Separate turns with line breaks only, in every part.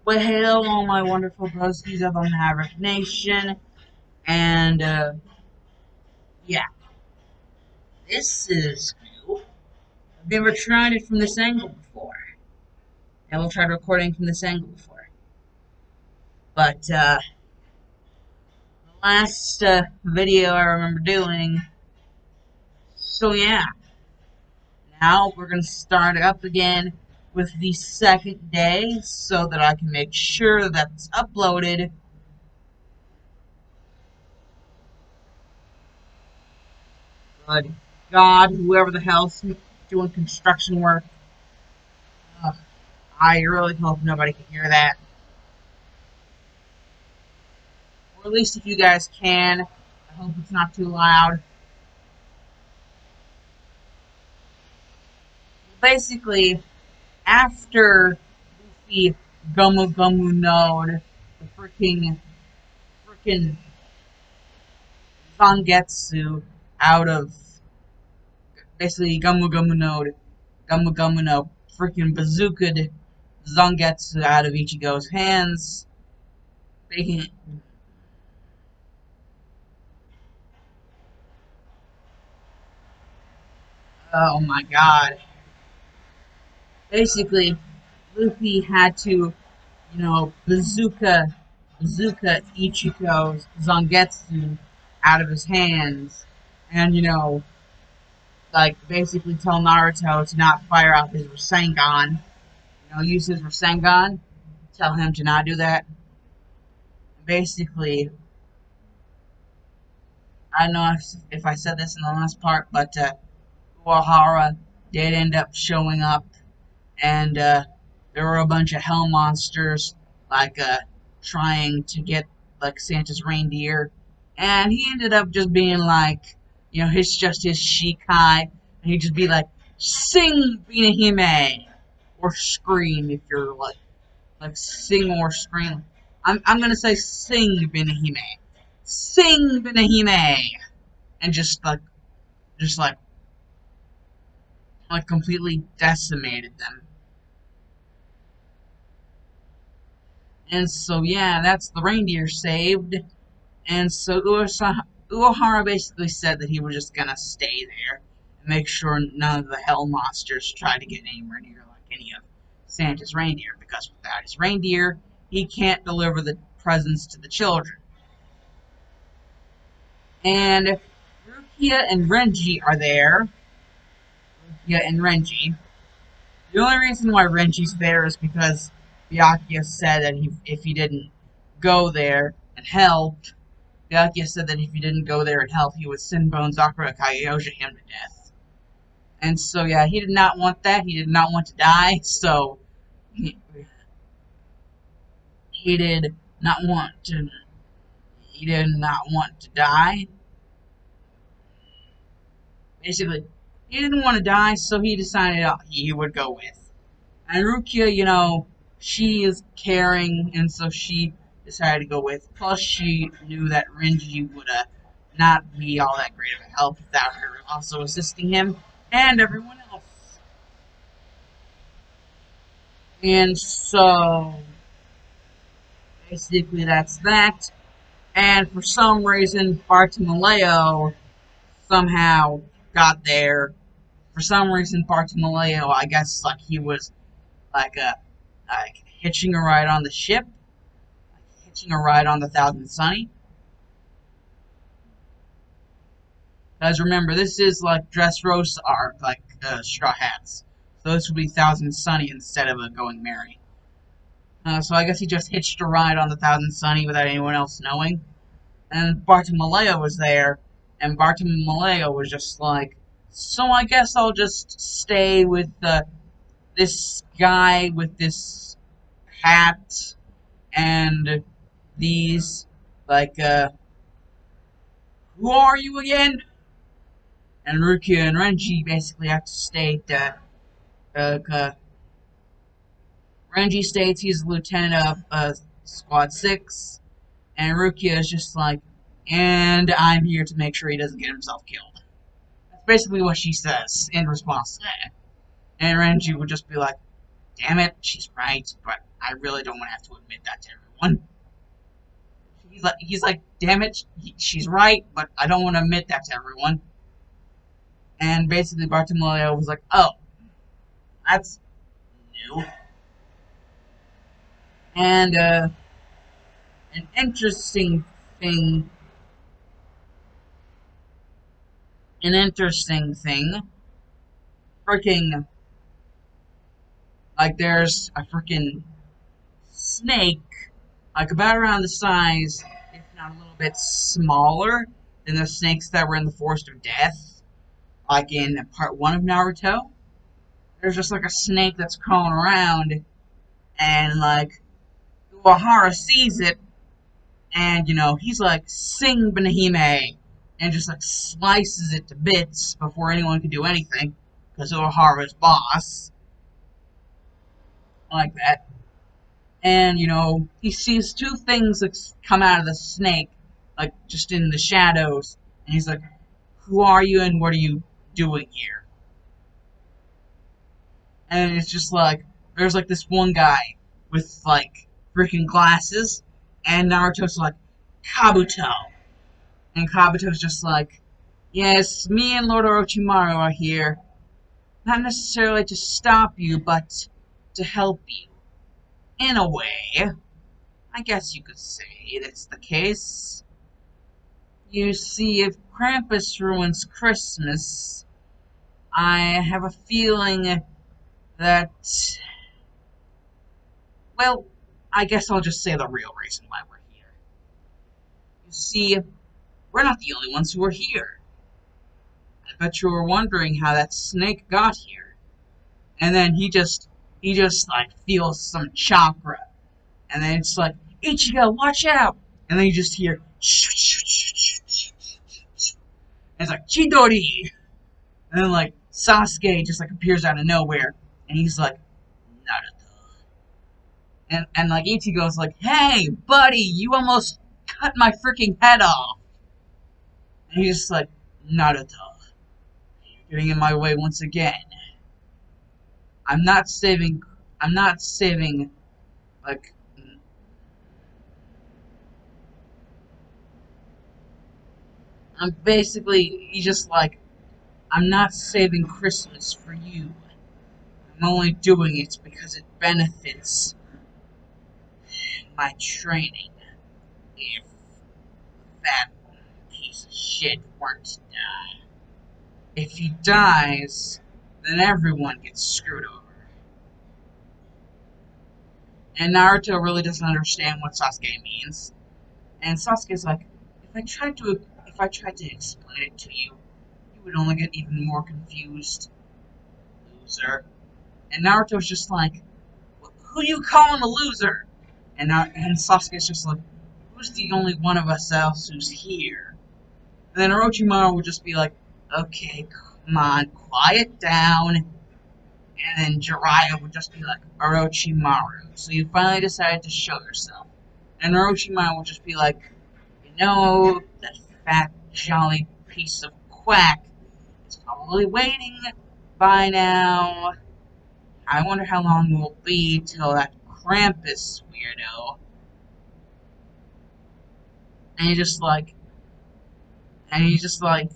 Well, hello, all my wonderful broskies of the Maverick Nation, and yeah, this is new. I've never tried it from this angle before. I never tried recording from this angle before, but the last video I remember doing. So yeah, now we're gonna start up again with the second day, so that I can make sure that's uploaded. Good God, whoever the hell's doing construction work. Ugh. I really hope nobody can hear that. Or at least if you guys can. I hope it's not too loud. Basically, after Luffy Gumu Gumu Node, the freaking Zangetsu out of basically Gumu Gumu Node, Gumu Gumu no freaking bazooka Zangetsu out of Ichigo's hands, making oh my god. Basically, Luffy had to bazooka Ichiko's Zangetsu out of his hands, and like basically tell Naruto to not fire out his Rasengan. Use his Rasengan. Tell him to not do that. Basically, I don't know if I said this in the last part, but Uehara did end up showing up, and there were a bunch of hell monsters like trying to get like Santa's reindeer, and he ended up just being like, his just his Shikai, and he'd just be like, "Sing, Binahime," or scream if you're like sing or scream. I'm gonna say sing, Binahime, sing, Binahime, and just like completely decimated them. And so, yeah, that's the reindeer saved. And so Uehara basically said that he was just gonna stay there and make sure none of the hell monsters tried to get anywhere near like any of Santa's reindeer, because without his reindeer, he can't deliver the presents to the children. And Rukia and Renji are there. Rukia and Renji. The only reason why Renji's there is because Byakuya said that if he didn't go there and help, Byakuya said that if he didn't go there and help, he would Sinbone Sakura Kaiosha him to death. And so, yeah, he did not want that. He did not want to die, so he, he did not want to. He did not want to die. Basically, he didn't want to die, so he decided he would go with. And Rukia, she is caring, and so she decided to go with. Plus, she knew that Renji would not be all that great of a help without her also assisting him and everyone else. And so, basically, that's that. And for some reason, Bartolomeo somehow got there. For some reason, Bartolomeo, I guess, like he was like a like hitching a ride on the ship, like hitching a ride on the Thousand Sunny. Because remember, this is like Dressrosa arc, like Straw Hats. So this would be Thousand Sunny instead of a Going Merry. So I guess he just hitched a ride on the Thousand Sunny without anyone else knowing. And Bartolomeo was there, and Bartolomeo was just like, so I guess I'll just stay with this guy with this hat and these, like, who are you again? And Rukia and Renji basically have to state that Renji states he's the lieutenant of Squad 6, and Rukia is just like, and I'm here to make sure he doesn't get himself killed. That's basically what she says in response to that. And Renji would just be like, damn it, she's right, but I really don't want to have to admit that to everyone. He's like, damn it, she's right, but I don't want to admit that to everyone. And basically, Bartolomeo was like, oh, that's new. And an interesting thing, an interesting thing, freaking, like, there's a freaking snake, like, about around the size, if not a little bit smaller than the snakes that were in the Forest of Death, like in part 1 of Naruto. There's just like a snake that's crawling around, and like Uehara sees it, and he's like, "Sing Benihime," and just like slices it to bits before anyone can do anything, because Uehara's boss, like that. And he sees two things that come out of the snake, like just in the shadows, and he's like, "Who are you, and what are you doing here?" And it's just like there's like this one guy with like freaking glasses, and Naruto's like, "Kabuto," and Kabuto's just like, "Yes, me and Lord Orochimaru are here, not necessarily to stop you, but to help you. In a way, I guess you could say that's the case. You see, if Krampus ruins Christmas, I have a feeling that, well, I guess I'll just say the real reason why we're here. You see, we're not the only ones who are here. I bet you were wondering how that snake got here." And then he just like feels some chakra, and then it's like, "Ichigo, watch out!" And then you just hear, and it's like, "Chidori!" And then like Sasuke just like appears out of nowhere, and he's like, "Naruto." And like Ichigo's like, "Hey, buddy, you almost cut my freaking head off." And he's just like, "Naruto, you're getting in my way once again. I'm not saving. I'm not saving. Like, I'm basically. He's just like, I'm not saving Christmas for you. I'm only doing it because it benefits my training. If that piece of shit weren't to die, if he dies, then everyone gets screwed over." And Naruto really doesn't understand what Sasuke means. And Sasuke's like, if I tried to explain it to you, you would only get even more confused, loser. And Naruto's just like, "Who you calling a loser?" And Sasuke's just like, "Who's the only one of us else who's here?" And then Orochimaru would just be like, "Okay, come on, quiet down." And then Jiraiya would just be like, "Orochimaru, so you finally decided to show yourself." And Orochimaru would just be like, "That fat, jolly piece of quack is probably waiting by now. I wonder how long it will be till that Krampus weirdo." And he's just like, and he's just like,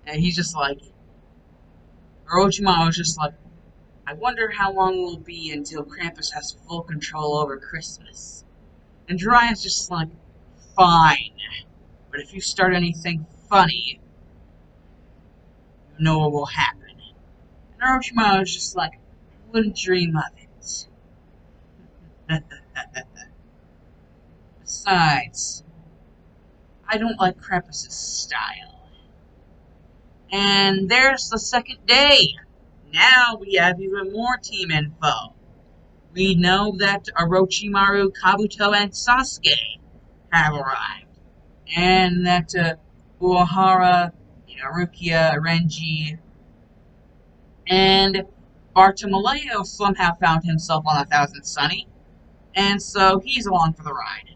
and he's just like, Orochimaru was just like, "I wonder how long it will be until Krampus has full control over Christmas." And Jiraiya's just like, "Fine, but if you start anything funny, you know what will happen." And Orochimaru was just like, "I wouldn't dream of it." Besides, I don't like Krampus' style. And there's the second day. Now we have even more team info. We know that Orochimaru, Kabuto, and Sasuke have arrived. And that Uehara, Rukia, Renji, and Bartolomeo somehow found himself on 1,000 Sunny. And so he's along for the ride.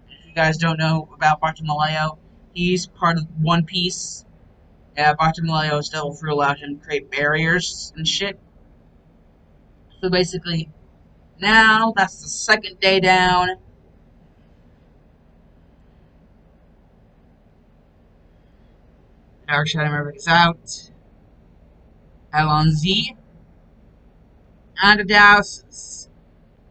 If you guys don't know about Bartolomeo, he's part of One Piece. Yeah, Bartolomeo still allowed him to create barriers and shit. So basically, now that's the second day down. Dark Shadow Maverick is out. Alonzi. And the Dallas